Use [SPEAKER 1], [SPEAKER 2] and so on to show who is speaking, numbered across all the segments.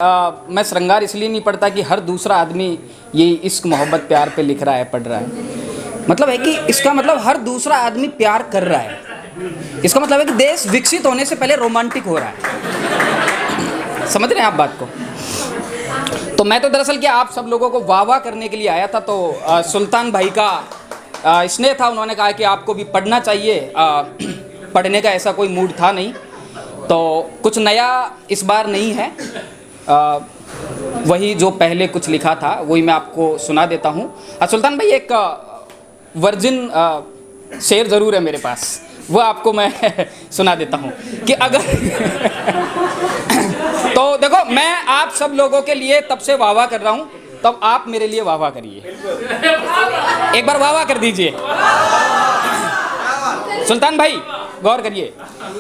[SPEAKER 1] मैं श्रृंगार इसलिए नहीं पढ़ता कि हर दूसरा आदमी ये इश्क मोहब्बत प्यार पे लिख रहा है, पढ़ रहा है। मतलब है कि इसका मतलब हर दूसरा आदमी प्यार कर रहा है। इसका मतलब है कि देश विकसित होने से पहले रोमांटिक हो रहा है। समझ रहे हैं आप बात को? तो मैं तो दरअसल क्या आप सब लोगों को वाह वाह करने के लिए आया था। तो सुल्तान भाई का स्नेह था, उन्होंने कहा कि आपको भी पढ़ना चाहिए। पढ़ने का ऐसा कोई मूड था नहीं, तो कुछ नया इस बार नहीं है। वही जो पहले कुछ लिखा था वही मैं आपको सुना देता हूँ। सुल्तान भाई एक वर्जिन शेर ज़रूर है मेरे पास, वो आपको मैं सुना देता हूँ कि अगर तो देखो मैं आप सब लोगों के लिए तब से वाह वाह कर रहा हूँ, तब आप मेरे लिए वाह वाह करिए। एक बार वाह वाह कर दीजिए। सुल्तान भाई गौर करिए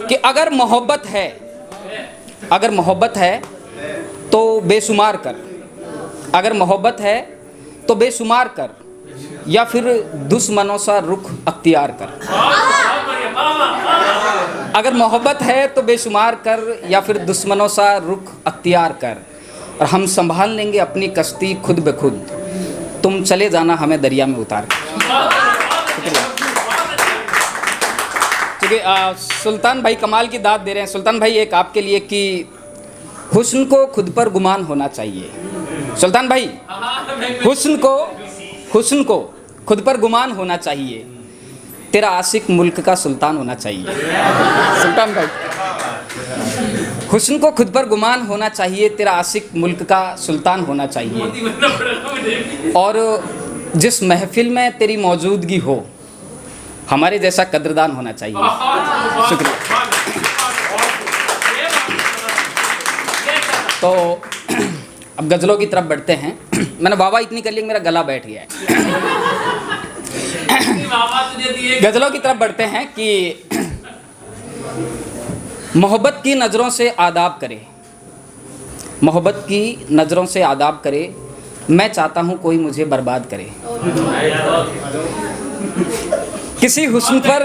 [SPEAKER 1] कि अगर मोहब्बत है तो बेशुमार कर, अगर मोहब्बत है तो बेशुमार कर, या फिर दुश्मनों सा रुख अख्तियार कर। अगर मोहब्बत है तो बेशुमार कर, या फिर दुश्मनों सा रुख अख्तियार कर, और हम संभाल लेंगे अपनी कश्ती खुद ब खुद, तुम चले जाना हमें दरिया में उतार कर। क्योंकि सुल्तान भाई कमाल की दाद दे रहे हैं। सुल्तान भाई एक आपके लिए कि हुस्न को खुद पर गुमान होना चाहिए। सुल्तान भाई हुस्न को खुद पर गुमान होना चाहिए, तेरा आशिक मुल्क का सुल्तान होना चाहिए। सुल्तान भाई हुस्न को खुद पर गुमान होना चाहिए, तेरा आशिक मुल्क का सुल्तान होना चाहिए, और जिस महफिल में तेरी मौजूदगी हो हमारे जैसा कद्रदान होना चाहिए। शुक्रिया। तो अब गज़लों की तरफ बढ़ते हैं। मैंने वाह इतनी कर ली मेरा गला बैठ गया है। गज़लों की तरफ बढ़ते हैं कि मोहब्बत की नज़रों से आदाब करे, मोहब्बत की नज़रों से आदाब करे, मैं चाहता हूँ कोई मुझे बर्बाद करे। किसी हुस्न पर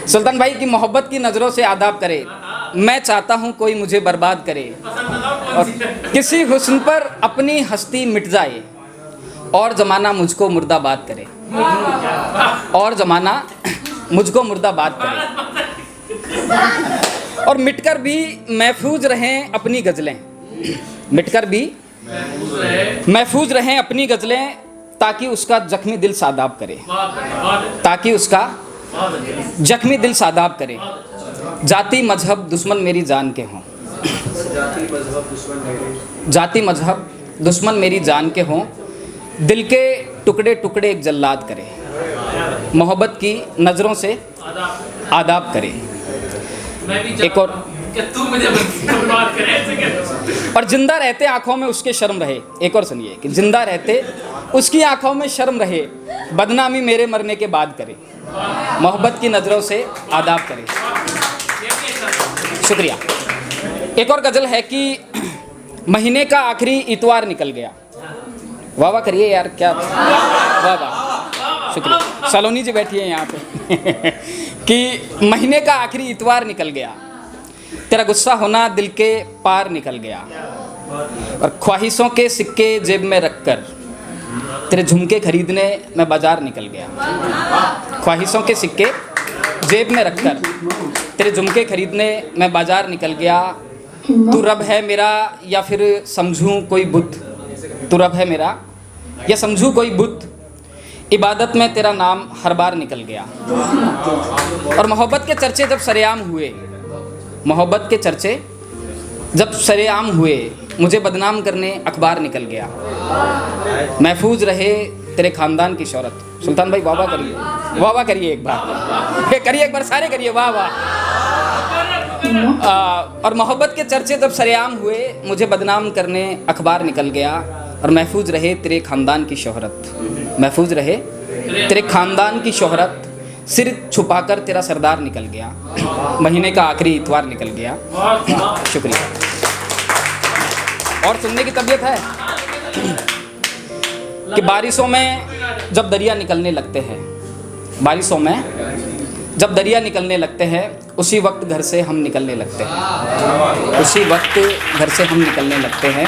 [SPEAKER 1] सुल्तान भाई की मोहब्बत की नज़रों से आदाब करे, मैं चाहता हूँ कोई मुझे बर्बाद करे, और किसी हुस्न पर अपनी हस्ती मिट जाए, और ज़माना मुझको मुर्दाबाद करे, और ज़माना मुझको मुर्दाबाद करे, और मिटकर भी महफूज रहें अपनी गज़लें, मिटकर भी महफूज रहें अपनी गज़लें, ताकि उसका जख्मी दिल सादाब करे, ताकि उसका जख्मी दिल सादाब करे। जाति मजहब दुश्मन मेरी जान के हों, जाति मजहब दुश्मन मेरी जान के हों, दिल के टुकड़े टुकड़े एक जल्लाद करे, मोहब्बत की नज़रों से आदाब करे। एक और जिंदा रहते आंखों में उसके शर्म रहे। एक और सुनिए कि जिंदा रहते उसकी आंखों में शर्म रहे, बदनामी मेरे मरने के बाद करे, मोहब्बत की नज़रों से आदाब करे। शुक्रिया। एक और गज़ल है कि महीने का आखिरी इतवार निकल गया। वाह वाह करिए यार, क्या वाह वाह, शुक्रिया। सलोनी जी बैठी है यहाँ पे। कि महीने का आखिरी इतवार निकल गया, तेरा गुस्सा होना दिल के पार निकल गया, और ख्वाहिशों के सिक्के जेब में रखकर तेरे झुमके खरीदने मैं बाजार निकल गया। ख्वाहिशों के सिक्के जेब में रखकर तेरे झुमके खरीदने मैं बाजार निकल गया। तू रब है मेरा या फिर समझूं कोई बुत, तू रब है मेरा या समझूं कोई बुत, इबादत में तेरा नाम हर बार निकल गया। और मोहब्बत के चर्चे जब सरेआम हुए, मोहब्बत के चर्चे जब सरेआम हुए, मुझे बदनाम करने अखबार निकल गया। महफूज रहे तेरे ख़ानदान की शोहरत। सुल्तान भाई वाह वाह करिए, वाह वाह करिए, एक बार करिए, एक बार सारे करिए वाह वाह। और मोहब्बत के चर्चे जब सरेआम हुए, मुझे बदनाम करने अखबार निकल गया, और महफूज रहे तेरे ख़ानदान की शोहरत, महफूज रहे तेरे ख़ानदान की शोहरत, सिर छुपाकर तेरा सरदार निकल गया, महीने का आखिरी इतवार निकल गया। शुक्रिया। और सुनने की तबीयत है कि बारिशों में जब दरिया निकलने लगते हैं, बारिशों में जब दरिया निकलने लगते हैं, उसी वक्त घर से हम निकलने लगते हैं, उसी वक्त घर से हम निकलने लगते हैं।